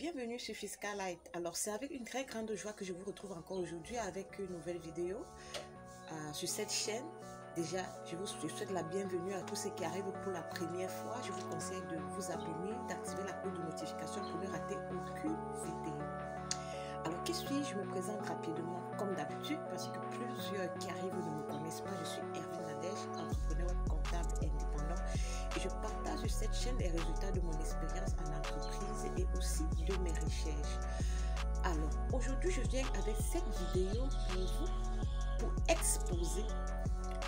Bienvenue sur Fiscalite. Alors c'est avec une très grande joie que je vous retrouve encore aujourd'hui avec une nouvelle vidéo sur cette chaîne. Déjà, je vous souhaite la bienvenue à tous ceux qui arrivent pour la première fois. Je vous conseille de vous abonner, d'activer la cloche de notification pour ne rater aucune vidéo. Alors qui suis-je? Je me présente rapidement comme d'habitude parce que plusieurs qui arrivent ne me connaissent pas. Je suis Ervine Nadège, entrepreneur comptable indépendant et je partage sur cette chaîne les résultats de mon expérience en entreprise et aussi de mes recherches. Alors aujourd'hui je viens avec cette vidéo pour vous pour exposer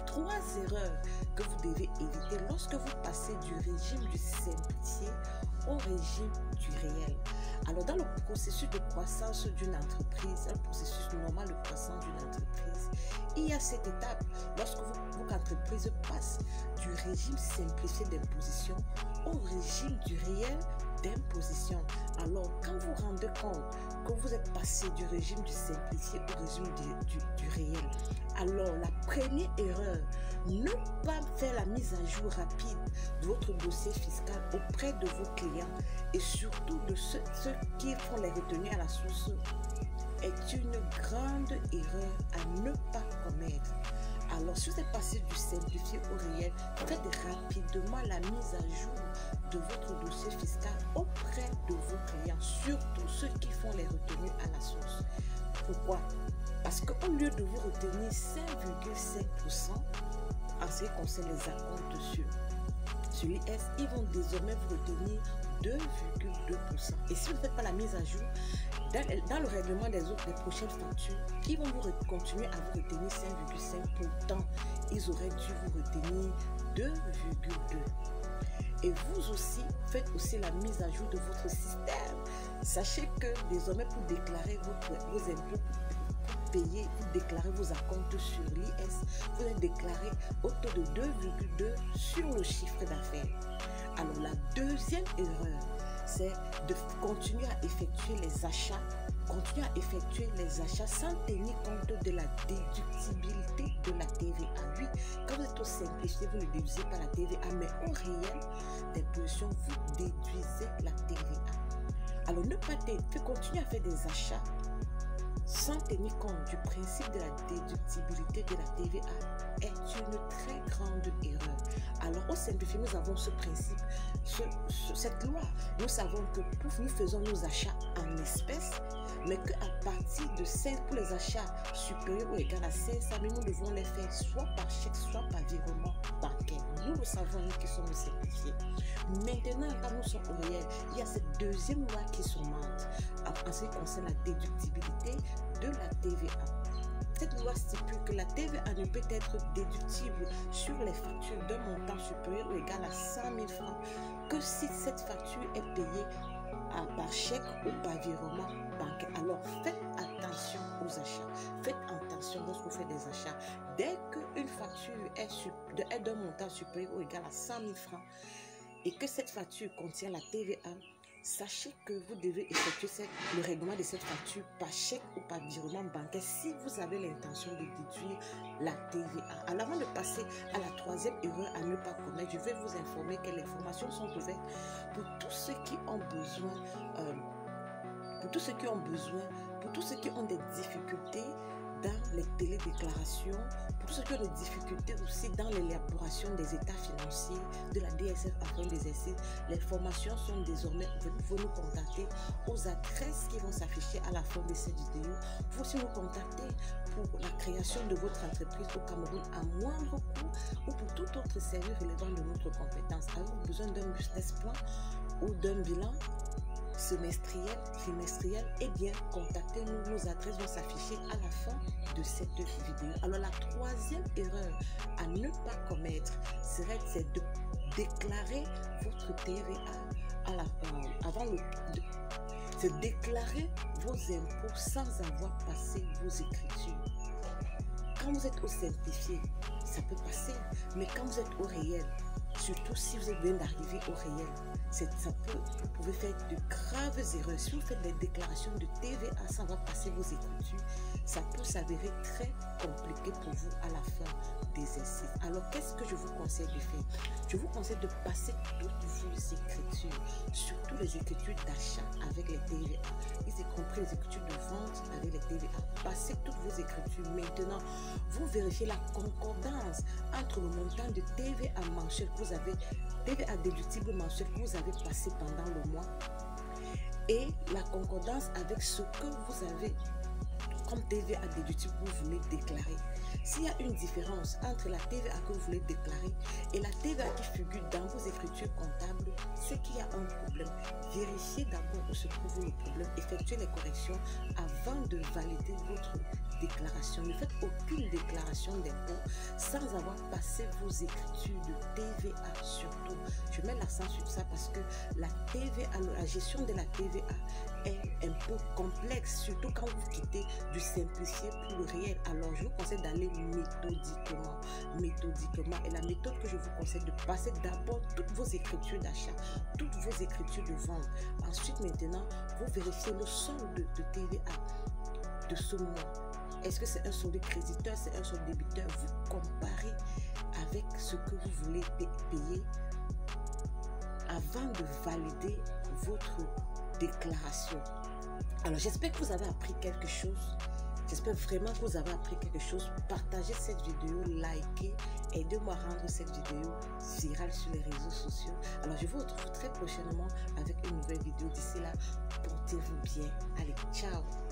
3 erreurs que vous devez éviter lorsque vous passez du régime du simplifié au régime du réel. Alors dans le processus de croissance d'une entreprise, un processus normal de croissance d'une entreprise, il y a cette étape lorsque votre entreprise passe du régime simplifié d'imposition au régime du réel d'imposition. Alors quand vous vous rendez compte que vous êtes passé du régime du simplifié au régime du réel, alors la première erreur, ne pas faire la mise à jour rapide de votre dossier fiscal auprès de vos clients et surtout de ceux qui font les retenues à la source est une grande erreur à ne pas commettre. Alors si vous êtes passé du simplifié au réel, faites rapidement la mise à jour de votre dossier fiscal auprès de vos clients, surtout ceux qui font les retenues à la source. Pourquoi? Parce qu'au lieu de vous retenir 5,5% en ce qui concerne les acomptes sur l'IS, ils vont désormais vous retenir 2,2%. Et si vous ne faites pas la mise à jour, dans le règlement des prochaines factures, ils vont continuer à vous retenir 5,5%. Pourtant, ils auraient dû vous retenir 2,2%. Et vous aussi, faites aussi la mise à jour de votre système. Sachez que désormais, pour déclarer vos impôts, payer, vous déclarez vos acomptes sur l'IS, vous les déclarez au taux de 2,2 sur le chiffre d'affaires. Alors la deuxième erreur, c'est de continuer à effectuer les achats, sans tenir compte de la déductibilité de la TVA. Oui, quand vous êtes au simplifié, vous ne déduisez pas la TVA, mais au réel d'imposition, vous déduisez la TVA. Alors ne pas continuer à faire des achats sans tenir compte du principe de la déductibilité de la TVA est une très grande erreur. Alors au simplifié, nous avons ce principe, cette loi. Nous savons que nous faisons nos achats en espèces, mais qu'à partir de 5 pour les achats supérieurs ou égaux à 500 000, nous devons les faire soit par chèque, soit par virement bancaire. Nous le savons, nous qui sommes simplifiés. Maintenant, quand nous sommes au réel, il y a cette deuxième loi qui s'augmente en ce qui concerne la déductibilité de la TVA. Cette loi stipule que la TVA ne peut être déductible sur les factures d'un montant supérieur ou égal à 100 000 francs que si cette facture est payée par chèque ou par virement bancaire. Alors faites attention aux achats. Faites attention lorsque vous faites des achats. Dès qu'une facture est d'un montant supérieur ou égal à 100 000 francs et que cette facture contient la TVA, sachez que vous devez effectuer le règlement de cette facture par chèque ou par virement bancaire si vous avez l'intention de déduire la TVA. Alors avant de passer à la troisième erreur à ne pas commettre, je vais vous informer que les formations sont ouvertes pour tous ceux qui ont besoin, pour tous ceux qui ont des difficultés dans les télédéclarations, pour tous ceux qui ont des difficultés aussi dans l'élaboration des états financiers de la DSF afin d'exercer. Les formations sont désormais, vous pouvez nous contacter aux adresses qui vont s'afficher à la fin de cette vidéo. Vous pouvez aussi nous contacter pour la création de votre entreprise au Cameroun à moindre coût ou pour tout autre service relevant de notre compétence. Avez-vous besoin d'un business plan ou d'un bilan semestriel, trimestriel, eh bien, contactez-nous. Nos adresses vont s'afficher à la fin de cette vidéo. Alors, la troisième erreur à ne pas commettre serait de déclarer votre TVA c'est déclarer vos impôts sans avoir passé vos écritures. Quand vous êtes au simplifié, ça peut passer, mais quand vous êtes au réel, surtout si vous venez d'arriver au réel. Vous pouvez faire de graves erreurs. Si vous faites des déclarations de TVA sans avoir passé vos écritures, ça peut s'avérer très compliqué pour vous à la fin des exercices. Alors, qu'est-ce que je vous conseille de faire? Je vous conseille de passer toutes vos écritures, surtout les écritures d'achat avec les TVA, y compris les écritures de vente avec les TVA. Passez toutes vos écritures. Maintenant, vous vérifiez la concordance entre le montant de TVA mensuel que vous avez, TVA déductible mensuel que vous avez passé pendant le mois, et la concordance avec ce que vous avez comme TVA déductible que vous voulez déclarer. S'il y a une différence entre la TVA que vous voulez déclarer et la TVA qui figure dans vos écritures comptables, c'est qu'il y a un problème. Vérifiez d'abord où se trouve le problème, effectuez les corrections avant de valider votre déclaration. Ne faites aucune déclaration d'impôt sans avoir passé vos écritures de TVA surtout. Je mets l'accent sur ça parce que la TVA, la gestion de la TVA est un peu complexe, surtout quand vous quittez du simplifié pour le réel. Alors je vous conseille d'aller méthodiquement. Et la méthode que je vous conseille, de passer d'abord toutes vos écritures d'achat, toutes vos écritures de vente. Ensuite, maintenant, vous vérifiez le solde de TVA de ce mois. Est-ce que c'est un solde créditeur, c'est un solde débiteur? Vous comparez avec ce que vous voulez payer avant de valider votre déclaration. Alors, j'espère que vous avez appris quelque chose. J'espère vraiment que vous avez appris quelque chose. Partagez cette vidéo, likez, aidez-moi à rendre cette vidéo virale sur les réseaux sociaux. Alors, je vous retrouve très prochainement avec une nouvelle vidéo. D'ici là, portez-vous bien. Allez, ciao!